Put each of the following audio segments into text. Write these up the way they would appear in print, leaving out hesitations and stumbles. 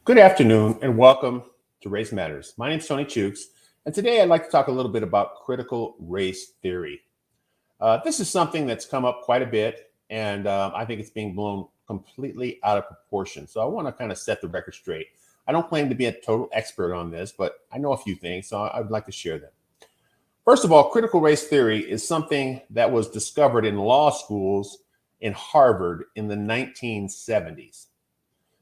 Good afternoon and welcome to Race Matters. My name is Tony Chooks, and today I'd like to talk a little bit about critical race theory. This is something that's come up quite a bit, and I think it's being blown completely out of proportion. So I want to kind of set the record straight. I don't claim to be a total expert on this, but I know a few things, so I'd like to share them. First of all, critical race theory is something that was discovered in law schools in Harvard in the 1970s.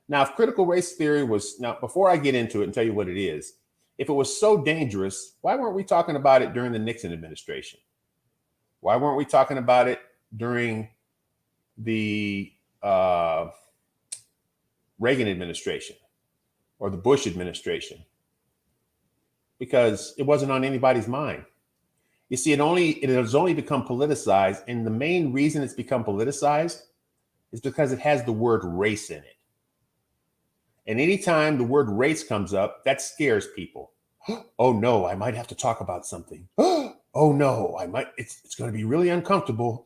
Now, if critical race theory was, now before I get into it and tell you what it is, if it was so dangerous, why weren't we talking about it during the Nixon administration? Why weren't we talking about it during the Reagan administration or the Bush administration? Because it wasn't on anybody's mind. You see, it has only become politicized, and the main reason it's become politicized is because it has the word race in it. And anytime the word race comes up, that scares people. Oh no, I might have to talk about something. Oh no, it's going to be really uncomfortable.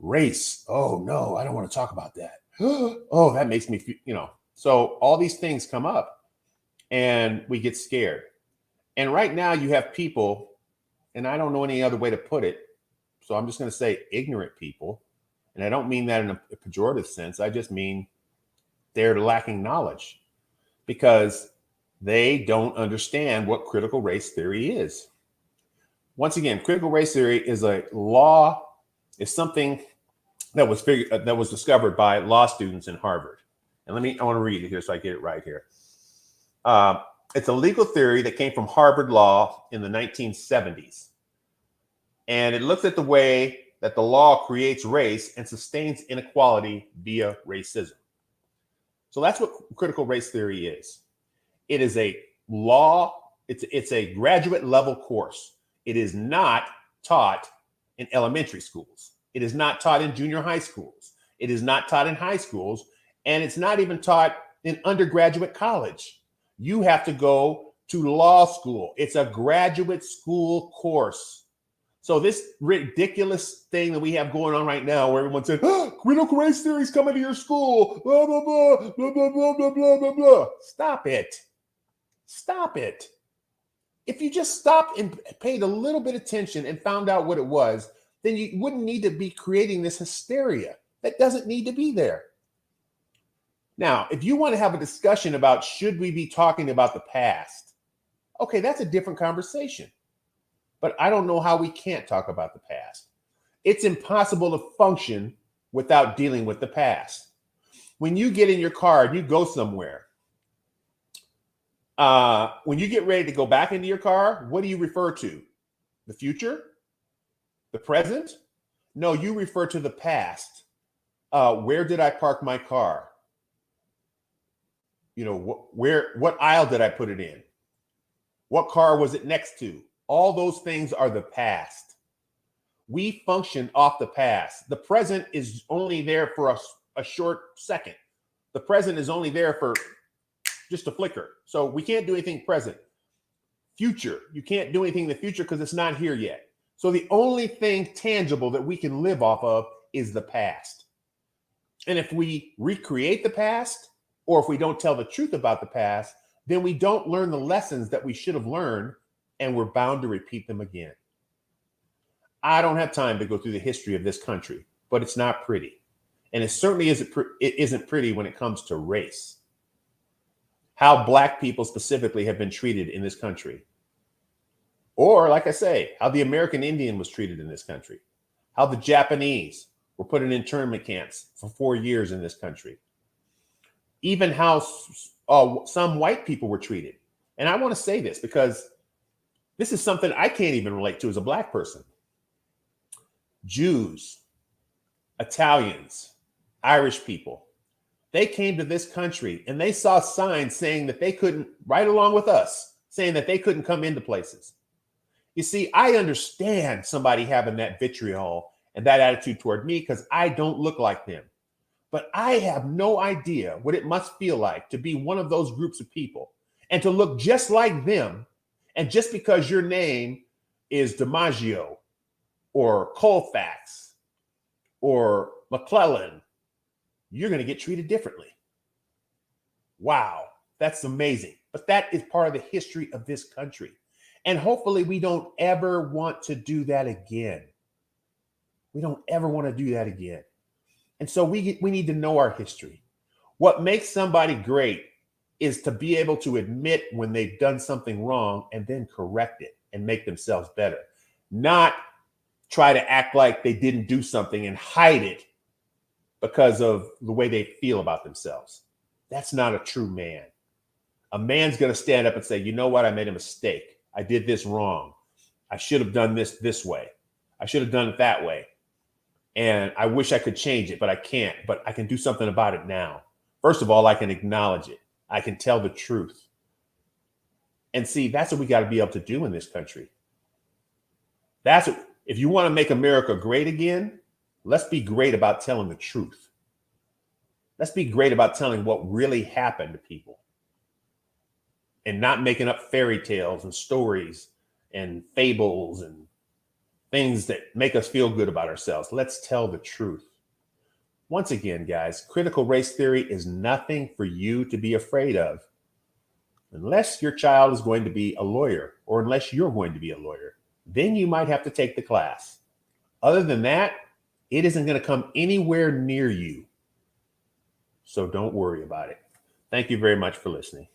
Race. Oh no, I don't want to talk about that. Oh, that makes me feel, So all these things come up and we get scared. And right now you have people, and I don't know any other way to put it, so I'm just going to say ignorant people. And I don't mean that in a pejorative sense. I just mean they're lacking knowledge, because they don't understand what critical race theory is. Once again, critical race theory is something that was discovered by law students in Harvard. And I want to read it here so I get it right here. It's a legal theory that came from Harvard Law in the 1970s. And it looks at the way that the law creates race and sustains inequality via racism. So that's what critical race theory is. It is a law. It's a graduate level course. It is not taught in elementary schools. It is not taught in junior high schools. It is not taught in high schools. And it's not even taught in undergraduate college. You have to go to law school. It's a graduate school course. So this ridiculous thing that we have going on right now, where everyone said, critical race theory is coming to your school, blah, blah, blah, blah, blah, blah, blah, blah, blah, blah. Stop it. Stop it. If you just stopped and paid a little bit of attention and found out what it was, then you wouldn't need to be creating this hysteria. That doesn't need to be there. Now, if you want to have a discussion about should we be talking about the past, okay, that's a different conversation. But I don't know how we can't talk about the past. It's impossible to function without dealing with the past. When you get in your car and you go somewhere, when you get ready to go back into your car, what do you refer to? The future? The present? No, you refer to the past. Where did I park my car? What aisle did I put it in? What car was it next to? All those things are the past. We function off the past. The present is only there for a short second. The present is only there for just a flicker. So we can't do anything present. Future, you can't do anything in the future because it's not here yet. So the only thing tangible that we can live off of is the past. And if we recreate the past, or if we don't tell the truth about the past, then we don't learn the lessons that we should have learned, and we're bound to repeat them again. I don't have time to go through the history of this country, but it's not pretty. And it certainly isn't pretty when it comes to race. How Black people specifically have been treated in this country. Or, like I say, how the American Indian was treated in this country. How the Japanese were put in internment camps for 4 years in this country. Even how some white people were treated. And I want to say this because this is something I can't even relate to as a Black person. Jews, Italians, Irish people, they came to this country and they saw signs saying that they couldn't, right along with us, saying that they couldn't come into places. You see, I understand somebody having that vitriol and that attitude toward me because I don't look like them. But I have no idea what it must feel like to be one of those groups of people and to look just like them. And just because your name is DiMaggio or Colfax or McClellan, you're going to get treated differently. Wow. That's amazing. But that is part of the history of this country. And hopefully we don't ever want to do that again. We don't ever want to do that again. And so we need to know our history. What makes somebody great is to be able to admit when they've done something wrong and then correct it and make themselves better. Not try to act like they didn't do something and hide it because of the way they feel about themselves. That's not a true man. A man's going to stand up and say, you know what? I made a mistake. I did this wrong. I should have done this way. I should have done it that way. And I wish I could change it, but I can't. But I can do something about it now. First of all, I can acknowledge it. I can tell the truth. And see, that's what we got to be able to do in this country. That's what, if you want to make America great again, let's be great about telling the truth. Let's be great about telling what really happened to people and not making up fairy tales and stories and fables and things that make us feel good about ourselves. Let's tell the truth. Once again, guys, critical race theory is nothing for you to be afraid of unless your child is going to be a lawyer or unless you're going to be a lawyer. Then you might have to take the class. Other than that, it isn't going to come anywhere near you. So don't worry about it. Thank you very much for listening.